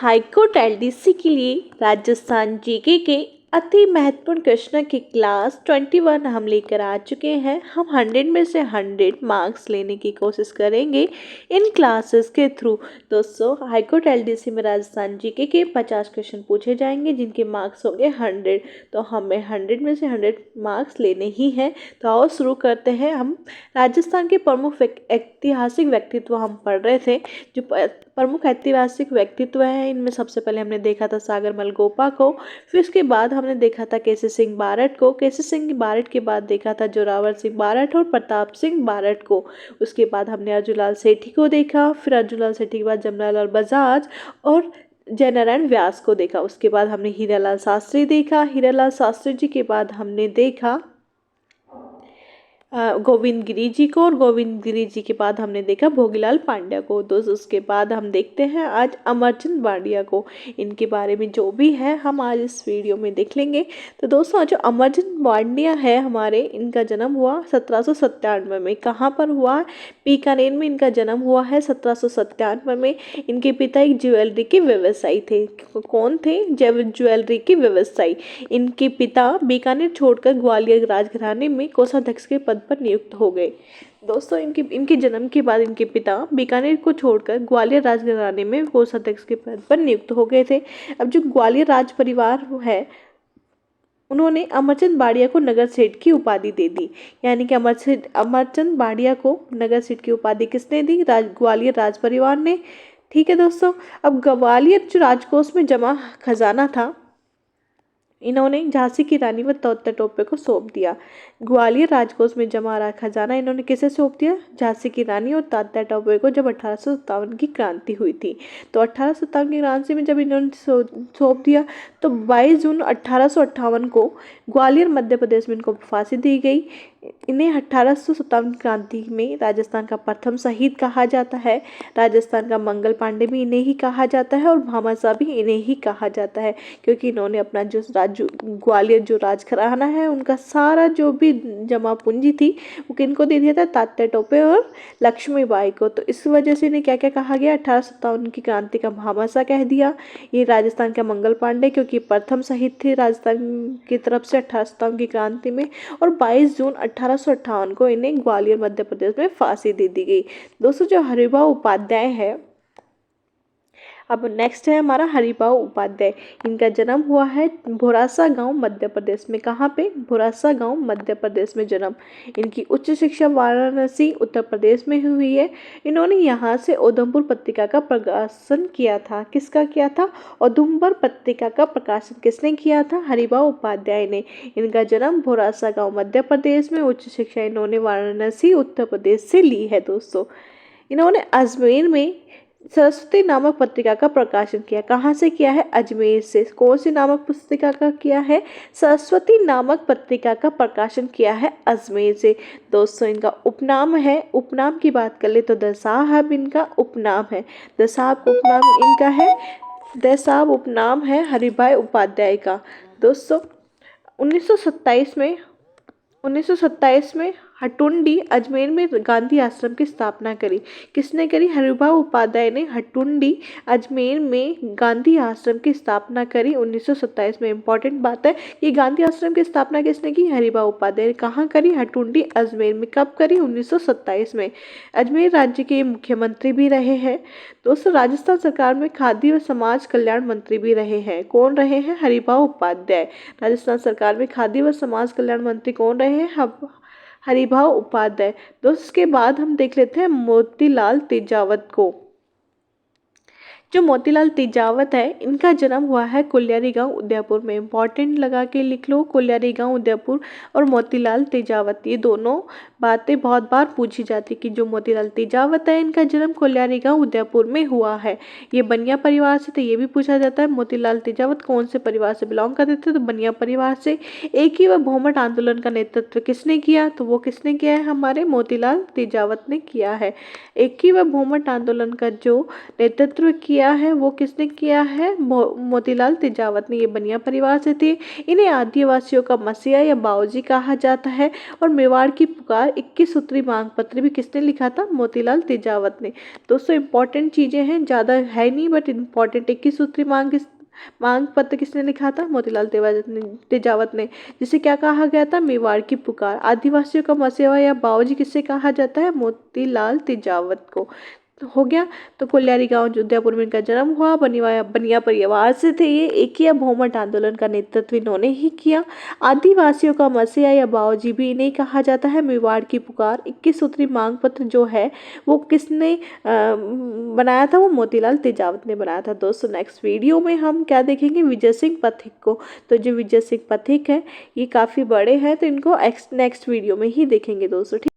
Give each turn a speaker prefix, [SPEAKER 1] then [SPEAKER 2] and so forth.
[SPEAKER 1] High court LDC के लिए Rajasthan GK के अति महत्वपूर्ण क्वेश्चन की क्लास 21 हम लेकर आ चुके हैं। हम 100 में से 100 मार्क्स लेने की कोशिश करेंगे इन क्लासेस के थ्रू। दोस्तों, हाईकोर्ट एलडीसी में राजस्थान जीके के 50 क्वेश्चन पूछे जाएंगे जिनके मार्क्स होंगे 100। तो हमें 100 में से 100 मार्क्स लेने ही हैं। तो आओ शुरू करते हैं। हम राजस्थान के प्रमुख ऐतिहासिक व्यक्तित्व हम पढ़ रहे थे। जो प्रमुख ऐतिहासिक व्यक्तित्व है, इनमें सबसे पहले हमने देखा था सागर मलगोपा को, फिर उसके बाद हमने देखा था केसी सिंह बारट को, केसी सिंह बारट के बाद देखा था जोरावर सिंह बारट और प्रताप सिंह बारट को। उसके बाद हमने अर्जुनलाल सेठी को देखा, फिर अर्जुनलाल सेठी के बाद जमनालाल बजाज और जयनारायण व्यास को देखा। उसके बाद हमने हीरालाल शास्त्री देखा। हीरालाल शास्त्री जी के बाद हमने देखा गोविंद गिरी जी को, और गोविंद गिरी जी के बाद हमने देखा भोगीलाल पांड्या को। दोस्तों, उसके बाद हम देखते हैं आज अमरचंद वाडिया को। इनके बारे में जो भी है हम आज इस वीडियो में देख लेंगे। तो दोस्तों, जो अमरचंद वाडिया है हमारे, इनका जन्म हुआ 1797 में। कहाँ पर हुआ? बीकानेर में इनका जन्म हुआ है 1797 में। इनके पिता एक ज्वेलरी के व्यवसायी थे। कौन थे? ज्वेलरी के व्यवसायी। इनके पिता बीकानेर छोड़कर ग्वालियर राजघराने में कोषाध्यक्ष के पद पर नियुक्त हो गए। दोस्तों, इनके जन्म के बाद इनके पिता बीकानेर को छोड़कर ग्वालियर राजघराने में कोषाध्यक्ष के पद पर नियुक्त हो गए थे। अब जो ग्वालियर राज परिवार है, उन्होंने अमरचंद वाडिया को नगर सेठ की उपाधि दे दी। यानी कि अमरचंद वाडिया को नगर सेठ की उपाधि किसने दी? ग्वालियर राज परिवार ने। ठीक है दोस्तों, अब ग्वालियर जो राजकोष में जमा खजाना था, इन्होंने झांसी की रानी व तात्या टोपे को सौंप दिया। ग्वालियर राजकोष में जमा खजाना इन्होंने किसे सौंप दिया? झांसी की रानी और तात्या टोपे को, जब 1857 की क्रांति हुई थी। तो 1857 की क्रांति में जब इन्होंने सौंप दिया, तो 22 जून 1858 को ग्वालियर मध्य प्रदेश में इनको फांसी दी गई। इन्हें 1857 क्रांति में राजस्थान का प्रथम शहीद कहा जाता है। राजस्थान का मंगल पांडे भी इन्हें ही कहा जाता है और भामाशाह भी इन्हें ही कहा जाता है, क्योंकि इन्होंने अपना जो ग्वालियर जो राजघराना है, उनका सारा जो भी जमा पूंजी थी वो किनको दे दिया था? तात्या टोपे और लक्ष्मीबाई को। तो इस वजह से इन्हें क्या क्या कहा गया? 1857 की क्रांति का भामाशाह कह दिया। ये राजस्थान का मंगल पांडे, क्योंकि प्रथम शहीद थे राजस्थान की तरफ से 1857 की क्रांति में। और 22 जून 1858 को इन्हें ग्वालियर मध्य प्रदेश में फांसी दे दी गई। दोस्तों, जो हरिभाऊ उपाध्याय है, अब नेक्स्ट है हमारा हरिभाऊ उपाध्याय। इनका जन्म हुआ है भोरासा गांव मध्य प्रदेश में। कहाँ पे? भोरासा गांव मध्य प्रदेश में जन्म। इनकी उच्च शिक्षा वाराणसी उत्तर प्रदेश में हुई है। इन्होंने यहाँ से उधमपुर पत्रिका का प्रकाशन किया था। किसका किया था? उधमपुर पत्रिका का प्रकाशन किसने किया था? हरिभाऊ उपाध्याय ने। इनका जन्म भोरासा गाँव मध्य प्रदेश में। उच्च शिक्षा इन्होंने वाराणसी उत्तर प्रदेश से ली है। दोस्तों, इन्होंने अजमेर में सरस्वती नामक पत्रिका का प्रकाशन किया। कहाँ से किया है? अजमेर से। कौन सी नामक पुस्तिका का किया है? सरस्वती नामक पत्रिका का प्रकाशन किया है अजमेर से। दोस्तों, इनका उपनाम है, उपनाम की बात कर ले तो दसाहब इनका उपनाम है। दसाहब उपनाम इनका है, दसाहब उपनाम है हरिभाऊ उपाध्याय का। दोस्तों, 1927 में हटुंडी अजमेर में गांधी आश्रम की स्थापना करी। किसने करी? हरिभाऊ उपाध्याय ने हटुंडी अजमेर में गांधी आश्रम की स्थापना करी 1927 में। इंपॉर्टेंट बात है, ये गांधी आश्रम की स्थापना किसने की? हरिभाऊ उपाध्याय। कहाँ करी? हटुंडी अजमेर में। कब करी? 1927 में। अजमेर राज्य के मुख्यमंत्री भी रहे हैं। दोस्तों, राजस्थान सरकार में खादी व समाज कल्याण मंत्री भी रहे हैं। कौन रहे हैं? हरिभाऊ उपाध्याय। राजस्थान सरकार में खादी व समाज कल्याण मंत्री कौन रहे हैं? हरिभाऊ उपाध्याय। दोस्तों, उसके बाद हम देख लेते हैं मोतीलाल तेजावत को। जो मोतीलाल तेजावत है, इनका जन्म हुआ है कुलियारी गांव उदयपुर में। इंपॉर्टेंट लगा के लिख लो, कुलियारी गांव उदयपुर और मोतीलाल तेजावत, ये दोनों बातें बहुत बार पूछी जाती कि जो मोतीलाल तेजावत है, इनका जन्म कुलियारी गांव उदयपुर में हुआ है। ये बनिया परिवार से थे, ये भी पूछा जाता है। मोतीलाल तेजावत कौन से परिवार से बिलोंग करते थे? तो बनिया परिवार से। एक ही व बहुमत आंदोलन का नेतृत्व किसने किया? तो वो किसने किया है? हमारे मोतीलाल तेजावत ने किया है। एक ही व बहुमत आंदोलन का जो नेतृत्व किया किया है वो किसने किया है, मोतीलाल तेजावत ने। ये बनिया परिवार से थे। इन्हें आदिवासियों का मसीहा या बाऊजी कहा जाता है। और मेवाड़ की पुकार 21 सूत्री मांग पत्र भी किसने लिखा था, मोतीलाल तेजावत ने। दोस्तों इंपॉर्टेंट चीजें हैं, ज़्यादा है नहीं बट इम्पॉर्टेंट। 21 सूत्री मांग पत्र किसने लिखा था, मोतीलाल तेजावत ने। जिसे क्या कहा गया था, मेवाड़ की पुकार। आदिवासियों का मसीहा या बाऊजी किसे कहा जाता है, मोतीलाल तेजावत को। तो हो गया। तो कोल्यारी गांव जो उदयपुर में इनका जन्म हुआ। बनिया परिवार से थे ये। एक ही बहुमत आंदोलन का नेतृत्व इन्होंने ही किया। आदिवासियों का मसीहा या बाऊजी भी इन्हें कहा जाता है। मेवाड़ की पुकार 21 सूत्री मांग पत्र जो है वो किसने बनाया था, वो मोतीलाल तेजावत ने बनाया था। दोस्तों नेक्स्ट वीडियो में हम क्या देखेंगे, विजय सिंह पथिक को। तो जो विजय सिंह पथिक है ये काफ़ी बड़े हैं, तो इनको नेक्स्ट वीडियो में ही देखेंगे दोस्तों। ठीक।